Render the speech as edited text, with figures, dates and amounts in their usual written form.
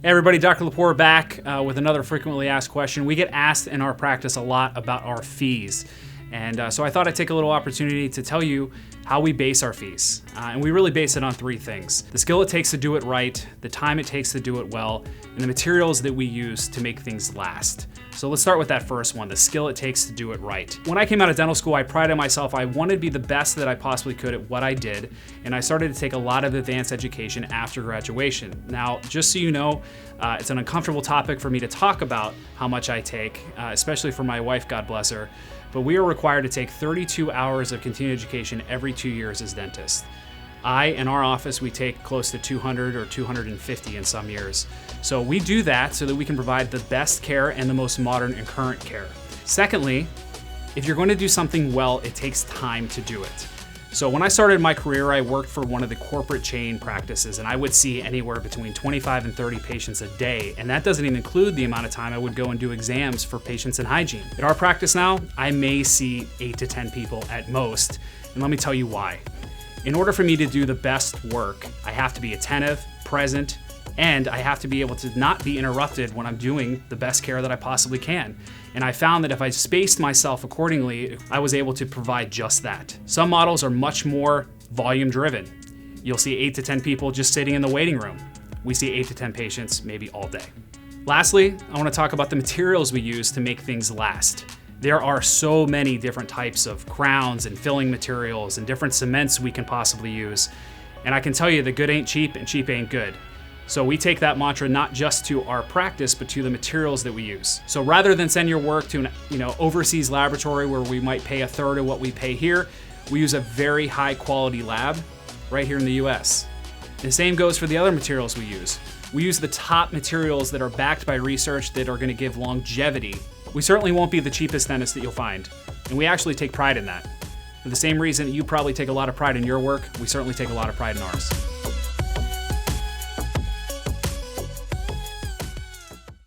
Hey everybody, Dr. Lepore back with another frequently asked question. We get asked in our practice a lot about our fees. And so I thought I'd take a little opportunity to tell you how we base our fees. And we really base it on three things: the skill it takes to do it right, the time it takes to do it well, and the materials that we use to make things last. So let's start with that first one, the skill it takes to do it right. When I came out of dental school, I prided myself, I wanted to be the best that I possibly could at what I did, and I started to take a lot of advanced education after graduation. Now, just so you know, it's an uncomfortable topic for me to talk about how much I take, especially for my wife, God bless her, but we are required to take 32 hours of continuing education every 2 years as dentists. In our office, we take close to 200 or 250 in some years. So we do that so that we can provide the best care and the most modern and current care. Secondly, if you're going to do something well, it takes time to do it. So when I started my career, I worked for one of the corporate chain practices, and I would see anywhere between 25 and 30 patients a day, and that doesn't even include the amount of time I would go and do exams for patients in hygiene. At our practice now, I may see 8 to 10 people at most, and let me tell you why. In order for me to do the best work, I have to be attentive, present, and I have to be able to not be interrupted when I'm doing the best care that I possibly can. And I found that if I spaced myself accordingly, I was able to provide just that. Some models are much more volume driven. You'll see 8 to 10 people just sitting in the waiting room. We see 8 to 10 patients maybe all day. Lastly, I want to talk about the materials we use to make things last. There are so many different types of crowns and filling materials and different cements we can possibly use. And I can tell you that good ain't cheap and cheap ain't good. So we take that mantra not just to our practice, but to the materials that we use. So rather than send your work to an overseas laboratory where we might pay 1/3 of what we pay here, we use a very high quality lab right here in the US. The same goes for the other materials we use. We use the top materials that are backed by research that are gonna give longevity. We certainly won't be the cheapest dentist that you'll find, and we actually take pride in that. For the same reason that you probably take a lot of pride in your work, we certainly take a lot of pride in ours.